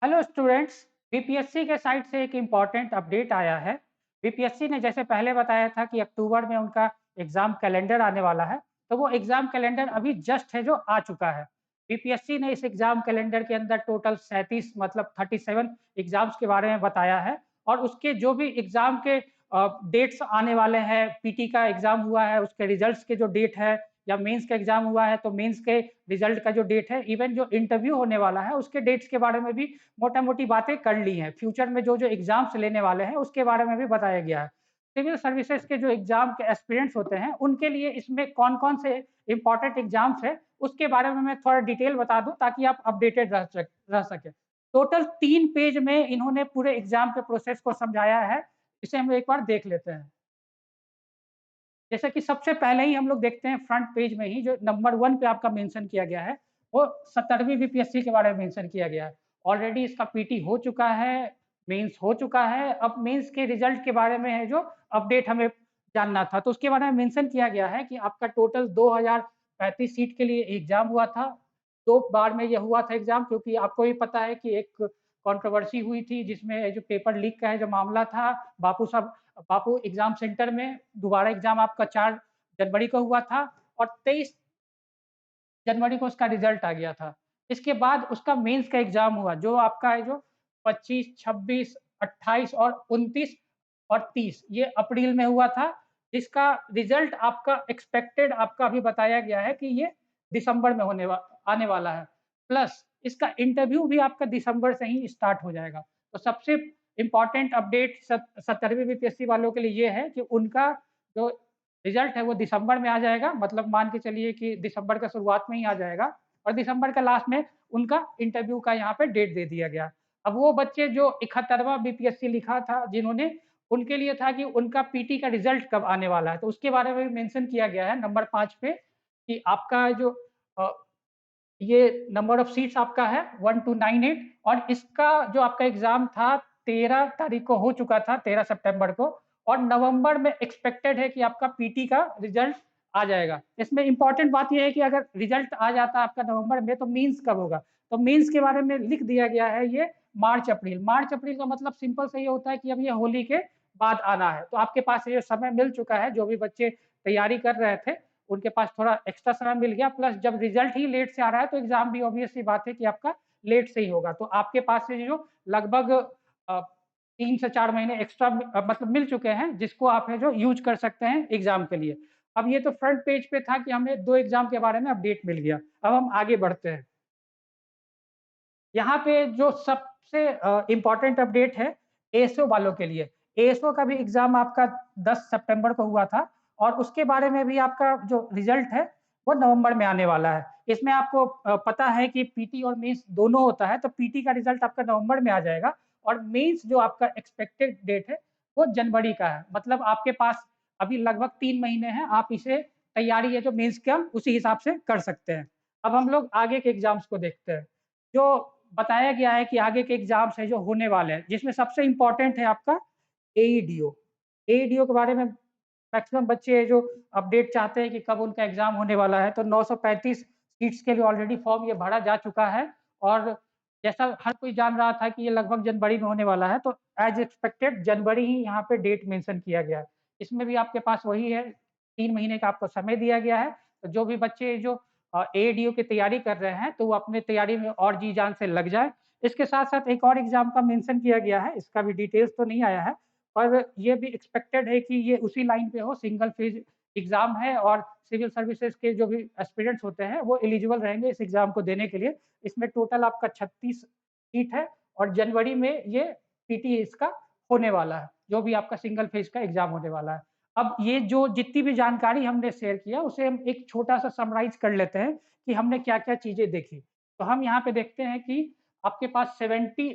Hello students. BPSC के side से एक इम्पॉर्टेंट अपडेट आया है। बीपीएससी ने जैसे पहले बताया था कि अक्टूबर में उनका एग्ज़ाम कैलेंडर आने वाला है, तो वो एग्ज़ाम कैलेंडर अभी जस्ट है जो आ चुका है। बीपीएससी ने इस एग्ज़ाम कैलेंडर के अंदर टोटल 37 मतलब 37 एग्ज़ाम्स के बारे में बताया है और उसके जो भी एग्ज़ाम के डेट्स आने वाले हैं, पीटी का एग्ज़ाम हुआ है, उसके रिज़ल्ट्स के जो डेट है या मेंस का एग्ज़ाम हुआ है, तो मेंस के रिज़ल्ट का जो डेट है, इवन जो इंटरव्यू होने वाला है, उसके डेट्स के बारे में भी मोटा-मोटी बातें कर ली हैं। फ्यूचर में जो-जो एग्ज़ाम्स लेने वाले हैं, उसके बारे में भी बताया गया है। सिविल सर्विसेज़ के जो एग्ज़ाम के एस्पिरेंट्स होते हैं, उनके लिए इसमें कौन-कौन से इम्पोर्टेंट एग्ज़ाम्स हैं, उसके बारे में मैं थोड़ा डिटेल बता दूँ ताकि आप अपडेटेड रह सकें। टोटल 3 पेज में इन्होंने पूरे एग्ज़ाम के प्रोसेस को समझाया है। इसे हम एक बार देख लेते हैं। जैसे कि सबसे पहले ही हम लोग देखते हैं फ्रंट पेज में ही जो नंबर 1 पे आपका मेंशन किया गया है, वो 17वीं बीपीएससी के बारे में मेंशन किया गया है। ऑलरेडी इसका पीटी हो चुका है, मेंस हो चुका है, अब मेंस के रिज़ल्ट के बारे में है जो अपडेट हमें जानना था। तो उसके बारे में मेंशन किया गया है कि आपका टोटल 2035 सीट के लिए एग्ज़ाम हुआ था। 2 बार में ये हुआ था एग्ज़ाम क्योंकि आपको भी पता है कि एक कंट्रोवर्सी हुई थी जिसमें जो पेपर लीक का है जो मामला था, बापू एग्ज़ाम सेंटर में दोबारा एग्ज़ाम आपका 4 जनवरी को हुआ था और 23 जनवरी को उसका रिज़ल्ट आ गया था। इसके बाद उसका मेंस का एग्ज़ाम हुआ जो आपका है जो 25, 26, 28 और 29 और 30 ये अप्रैल में हुआ था। जिसका रिज़ल्ट आपका एक्सपेक्टेड आपका अभी बताया गया है कि ये दिसंबर में आने वाला है। प्लस इसका इंटरव्यू भी आपका दिसंबर से ही स्टार्ट हो जाएगा। तो सबसे इम्पोर्टेंट अपडेट 17वीं बीपीएससी वालों के लिए ये है कि उनका जो रिज़ल्ट है वो दिसंबर में आ जाएगा, मतलब मान के चलिए कि दिसंबर का शुरुआत में ही आ जाएगा और दिसंबर का लास्ट में उनका इंटरव्यू का यहाँ पे डेट दे दिया गया। अब वो बच्चे जो 71वां बीपीएससी लिखा था जिन्होंने, उनके लिए था कि उनका पीटी का रिज़ल्ट कब आने वाला है, तो उसके बारे में भी मेंशन किया गया है नंबर 5 पे कि आपका जो अ, ये नंबर ऑफ सीट्स आपका है 1298 और इसका जो आपका एग्ज़ाम था 13 तारीख को हो चुका था, 13 सितंबर को और नवंबर में एक्सपेक्टेड है कि आपका पीटी का रिज़ल्ट आ जाएगा। इसमें इम्पोर्टेंट बात ये है कि अगर रिज़ल्ट आ जाता है आपका नवंबर में तो मेंस कब होगा? तो मेंस के बारे में लिख दिया गया है ये मार्च-अप्रैल। मार्च-अप्रैल का मतलब सिंपल सा ये होता है कि अब ये होली के बाद आना है। तो आपके पास ये समय मिल चुका है, जो भी बच्चे तैयारी कर रहे थे उनके पास थोड़ा एक्स्ट्रा समय मिल गया प्लस जब रिज़ल्ट ही लेट से आ रहा है तो एग्ज़ाम भी ऑब्वियस सी बात है कि आपका लेट से ही होगा। तो आपके पास से जो लगभग 3 से 4 महीने एक्स्ट्रा मतलब मिल चुके हैं जिसको आप है जो यूज़ कर सकते हैं एग्ज़ाम के लिए। अब ये तो फ्रंट पेज पे था कि हमें 2 एग्ज़ाम के बारे में अपडेट मिल गया। अब हम आगे बढ़ते हैं। यहाँ पे जो सबसे इम्पोर्टेंट अपडेट है एएसओ वालों के लिए। एएसओ का भी एग्ज़ाम आपका 10 सितंबर को हुआ था और उसके बारे में भी आपका जो रिज़ल्ट है, वो नवंबर में आने वाला है। इसमें आपको पता है कि पीटी और मेंस दोनों होता है, तो पीटी का रिज़ल्ट आपका नवंबर में आ जाएगा और मेंस जो आपका एक्सपेक्टेड डेट है, वो जनवरी का है। मतलब आपके पास अभी लगभग 3 महीने हैं, आप इसे तैयारी है जो मेंस का उसी हिसाब से कर सकते हैं। अब हम लोग आगे के एग्ज़ाम्स को देखते हैं। जो बताया गया है कि आगे के एग्ज़ाम्स हैं जो होने वाले हैं, जिसमें सबसे इम्पोर्टेंट है आपका एईडीओ। एईडीओ के बारे में मैक्सिमम बच्चे जो अपडेट चाहते हैं कि कब उनका एग्ज़ाम होने वाला है, तो 935 सीट्स के लिए ऑलरेडी फॉर्म ये भरा जा चुका है और जैसा हर कोई जान रहा था कि ये लगभग जनवरी में होने वाला है, तो एज़ एक्सपेक्टेड जनवरी ही यहाँ पे डेट मेंशन किया गया है। इसमें भी आपके पास वही है, 3 महीने का आपको समय दिया गया है, तो जो भी बच्चे जो एईडीओ की तैयारी कर रहे हैं, तो वो अपनी तैयारी में और जी-जान से लग जाएँ। इसके साथ-साथ एक और एग्ज़ाम का मेंशन किया गया है, इसका भी डिटेल्स तो नहीं आया है, पर ये भी एक्सपेक्टेड है कि ये उसी लाइन पे हो, सिंगल फेज़ एग्ज़ाम है और सिविल सर्विसेज़ के जो भी एस्पिरेंट्स होते हैं, वो एलिजिबल रहेंगे इस एग्ज़ाम को देने के लिए। इसमें टोटल आपका 36 सीट है और जनवरी में ये पीटी इसका होने वाला है, जो भी आपका सिंगल फेज़ का एग्ज़ाम होने वाला है। अब ये जो जितनी भी जानकारी हमने शेयर किया, उसे हम एक छोटा-सा समराइज़ कर लेते हैं कि हमने क्या-क्या चीज़ें देखी। तो हम यहाँ पे देखते हैं कि आपके पास 70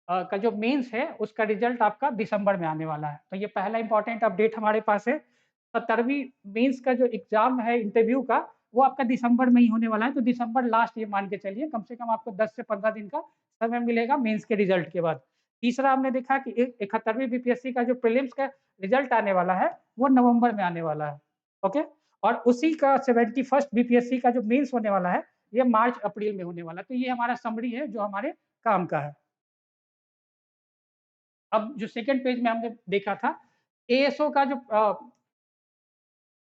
का जो मेंस है, उसका रिज़ल्ट आपका दिसंबर में आने वाला है। तो ये पहला इम्पोर्टेंट अपडेट हमारे पास है। 17वीं मेंस का जो एग्ज़ाम है इंटरव्यू का, वो आपका दिसंबर में ही होने वाला है। तो दिसंबर लास्ट ये मान के चलिए, कम से कम आपको 10 से 15 दिन का समय मिलेगा मेंस के रिज़ल्ट के बाद। तीसरा हमने देखा कि 71वीं बीपीएससी का जो प्रीलिम्स का रिज़ल्ट आने वाला है, वो नवंबर में आने वाला है। ओके? और उसी का 71st बीपीएससी का जो मेंस होने वाला है, ये मार्च-अप्रैल में होने वाला है। तो ये हमारा समरी है जो हमारे काम का है। अब जो सेकंड पेज में हमने देखा था, एएसओ का जो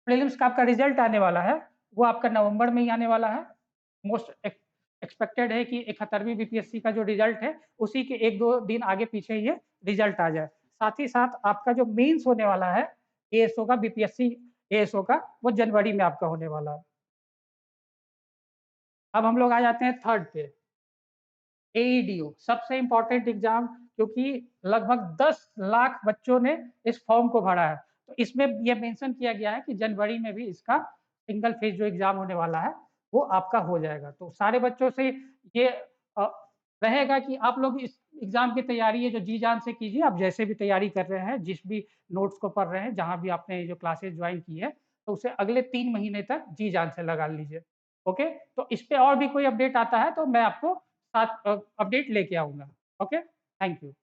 प्रीलिम्स का आपका रिजल्ट आने वाला है, वो आपका नवंबर में ही आने वाला है। मोस्ट एक्सपेक्टेड है कि 71वीं बीपीएससी का जो रिजल्ट है, उसी के 1-2 दिन आगे-पीछे ये रिजल्ट आ जाए। साथ ही साथ आपका जो मेंस होने वाला है, एएसओ का बीपीएससी एएसओ का, वो जनवरी में आपका होने वाला है। अब हम लोग आ जाते हैं थर्ड पे, एईडीओ सबसे इम्पोर्टेंट एग्ज़ाम, क्योंकि लगभग 10 लाख बच्चों ने इस फॉर्म को भरा है। तो इसमें ये मेंशन किया गया है कि जनवरी में भी इसका सिंगल फेज़ जो एग्ज़ाम होने वाला है, वो आपका हो जाएगा। तो सारे बच्चों से ये अ, रहेगा कि आप लोग इस एग्ज़ाम की तैयारी है जो जी-जान से कीजिए। आप जैसे भी तैयारी कर रहे हैं, जिस भी नोट्स को पढ़ रहे हैं, जहाँ भी आपने जो क्लासेस जॉइन की है, तो उसे अगले 3 महीने तक जी-जान से लगा लीजिए। ओके? तो इस पे और भी कोई अपडेट आता है तो मैं आपको साथ अपडेट लेके आऊँगा। ओके? Thank you.